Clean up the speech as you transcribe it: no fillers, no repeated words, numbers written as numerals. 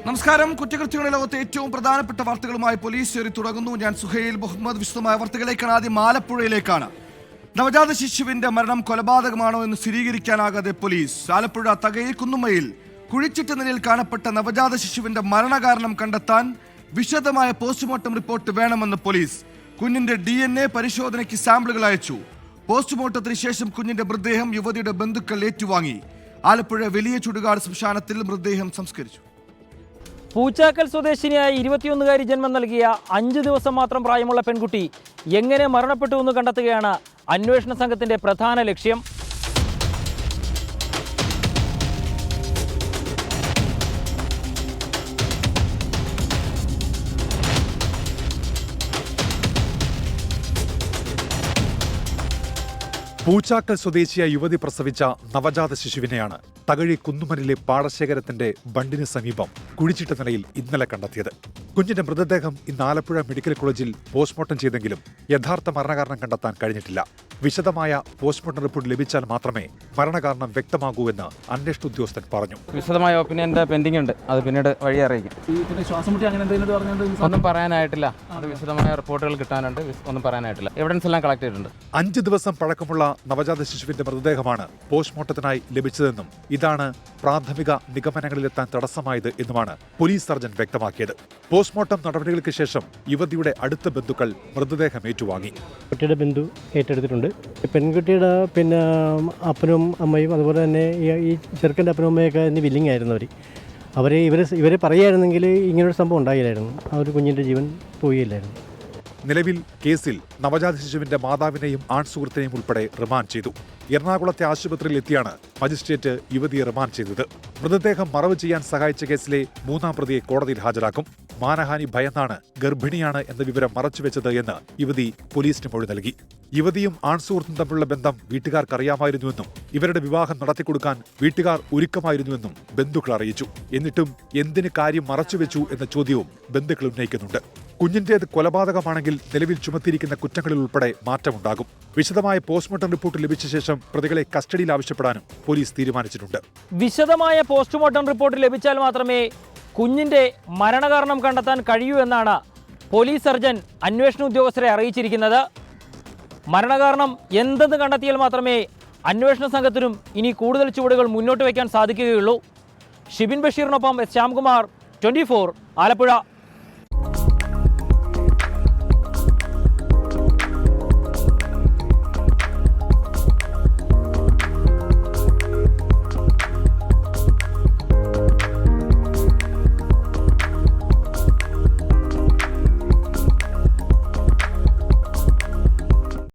നമസ്കാരം. കുറ്റകൃത്യങ്ങളുടെ ലോകത്തെ ഏറ്റവും പ്രധാനപ്പെട്ട വാർത്തകളുമായി പോലീസ് തുടങ്ങുന്നു. ഞാൻ സുഹൈൽ മുഹമ്മദ്. വിശദമായ വാർത്തകളിലേക്കാണ്. ആദ്യം ആലപ്പുഴയിലേക്കാണ്. നവജാത ശിശുവിന്റെ മരണം കൊലപാതകമാണോ എന്ന് സ്ഥിരീകരിക്കാനാകാതെ പോലീസ്. ആലപ്പുഴ തകഴി കുന്നുമ്മയിൽ കുഴിച്ചിട്ട നിലയിൽ കാണപ്പെട്ട നവജാത ശിശുവിന്റെ മരണകാരണം കണ്ടെത്താൻ വിശദമായ പോസ്റ്റ്മോർട്ടം റിപ്പോർട്ട് വേണമെന്ന് പോലീസ്. കുഞ്ഞിന്റെ DNA പരിശോധനയ്ക്ക് സാമ്പിളുകൾ അയച്ചു. പോസ്റ്റ്മോർട്ടത്തിന് ശേഷം കുഞ്ഞിന്റെ മൃതദേഹം യുവതിയുടെ ബന്ധുക്കൾ ഏറ്റുവാങ്ങി. ആലപ്പുഴ വലിയ ചുടുകാട് ശ്മശാനത്തിൽ മൃതദേഹം സംസ്കരിച്ചു. പൂച്ചാക്കൽ സ്വദേശിനിയായ 21-കാരി ജന്മം നൽകിയ 5 ദിവസം മാത്രം പ്രായമുള്ള പെൺകുട്ടി എങ്ങനെ മരണപ്പെട്ടു എന്ന് കണ്ടെത്തുകയാണ് അന്വേഷണ സംഘത്തിന്റെ പ്രധാന ലക്ഷ്യം. പൂച്ചാക്കൽ സ്വദേശിയായ യുവതി പ്രസവിച്ച നവജാത ശിശുവിനെയാണ് തകഴി കുന്നുമലിലെ പാടശേഖരത്തിന്റെ ബണ്ടിന് സമീപം കുഴിച്ചിട്ട നിലയിൽ ഇന്നലെ കണ്ടെത്തിയത്. കുഞ്ഞിന്റെ മൃതദേഹം ഇന്ന് ആലപ്പുഴ മെഡിക്കൽ കോളേജിൽ പോസ്റ്റ്മോർട്ടം ചെയ്തെങ്കിലും യഥാർത്ഥ മരണകാരണം കണ്ടെത്താൻ കഴിഞ്ഞിട്ടില്ല. വിശദമായ പോസ്റ്റ്മോർട്ടം റിപ്പോർട്ട് ലഭിച്ചാൽ മാത്രമേ മരണകാരണം വ്യക്തമാകൂ എന്ന് അന്വേഷണ ഉദ്യോഗസ്ഥൻ പറഞ്ഞു. വിശദമായ ഒപ്പീനിയന്റെ പെൻഡിംഗ് ഉണ്ട്, അത് പിന്നീട് വഴി അറിയിക്കും. ഒന്നും പറയാനായിട്ടില്ല, അത് വിശദമായ റിപ്പോർട്ടുകൾ കിട്ടാനുണ്ട്, ഒന്നും പറയാനായിട്ടില്ല. എവിഡൻസ് എല്ലാം കളക്ട് ചെയ്തിട്ടുണ്ട്. 5 ദിവസം പഴക്കമുള്ള നവജാത ശിശുവിന്റെ മൃതദേഹമാണ് പോസ്റ്റ്മോർട്ടത്തിനായി ലഭിച്ചതെന്നും ഇതാണ് പ്രാഥമിക നിഗമനങ്ങളിലെത്താൻ തടസ്സമായത് എന്നുമാണ് പോലീസ് സർജൻ വ്യക്തമാക്കിയത്. പോസ്റ്റ്മോർട്ടം നടപടികൾക്ക് ശേഷം യുവതിയുടെ അടുത്ത ബന്ധുക്കൾ മൃതദേഹം ഏറ്റുവാങ്ങി. കുട്ടിയുടെ ബന്ധു ഏറ്റെടുത്തിട്ടുണ്ട്. പെൺകുട്ടിയുടെ അപ്പനും അമ്മയും അതുപോലെ തന്നെ ഈ ചെറുക്കൻ്റെ അപ്പനും അമ്മയൊക്കെ വില്ലിങ് ആയിരുന്നു. ഇവരെ പറയായിരുന്നെങ്കിൽ ഇങ്ങനൊരു സംഭവം ഉണ്ടായില്ലായിരുന്നു. ആ ഒരു കുഞ്ഞിൻ്റെ ജീവൻ പോയില്ലായിരുന്നു. നിലവിൽ കേസിൽ നവജാത ശിശുവിന്റെ മാതാവിനെയും ആൺസുഹൃത്തിനെയും ഉൾപ്പെടെ റിമാൻഡ് ചെയ്തു. എറണാകുളത്തെ ആശുപത്രിയിൽ എത്തിയാണ് മജിസ്ട്രേറ്റ് യുവതിയെ റിമാൻഡ് ചെയ്തത്. മൃതദേഹം മറവ് ചെയ്യാൻ സഹായിച്ച കേസിലെ 3-ാം പ്രതിയെ കോടതിയിൽ ഹാജരാക്കും. മാനഹാനി ഭയന്നാണ് ഗർഭിണിയാണ് എന്ന വിവരം മറച്ചുവെച്ചത് എന്ന് യുവതി പോലീസിന് മൊഴി നൽകി. യുവതിയും ആൺസുഹൃത്തും തമ്മിലുള്ള ബന്ധം വീട്ടുകാർക്കറിയാമായിരുന്നുവെന്നും ഇവരുടെ വിവാഹം നടത്തിക്കൊടുക്കാൻ വീട്ടുകാർ ഒരുക്കമായിരുന്നുവെന്നും ബന്ധുക്കൾ അറിയിച്ചു. എന്നിട്ടും എന്തിന് കാര്യം മറച്ചുവെച്ചു എന്ന ചോദ്യവും ബന്ധുക്കൾ ഉന്നയിക്കുന്നുണ്ട്. കുഞ്ഞിന്റേത് കൊലപാതകമാണെങ്കിൽ നിലവിൽ ചുമത്തിയിരിക്കുന്ന കുറ്റങ്ങളിൽ ഉൾപ്പെടെ മാറ്റമുണ്ടാകും. വിശദമായ പോസ്റ്റ്മോർട്ടം റിപ്പോർട്ട് ലഭിച്ച ശേഷം പ്രതികളെ കസ്റ്റഡിയിൽ ആവശ്യപ്പെടാനും പോലീസ് തീരുമാനിച്ചിട്ടുണ്ട്. വിശദമായ പോസ്റ്റ്മോർട്ടം റിപ്പോർട്ട് ലഭിച്ചാൽ മാത്രമേ കുഞ്ഞിന്റെ മരണകാരണം കണ്ടെത്താൻ കഴിയൂ എന്നാണ് പോലീസ് സർജൻ അന്വേഷണ ഉദ്യോഗസ്ഥരെ അറിയിച്ചിരിക്കുന്നത്. മരണകാരണം എന്തെന്ന് കണ്ടെത്തിയാൽ മാത്രമേ അന്വേഷണ സംഘത്തിനും ഇനി കൂടുതൽ ചുവടുകൾ മുന്നോട്ട് വയ്ക്കാൻ സാധിക്കുകയുള്ളൂ. ഷിബിൻ ബഷീറിനൊപ്പം ശ്യാംകുമാർ, 24 ആലപ്പുഴ.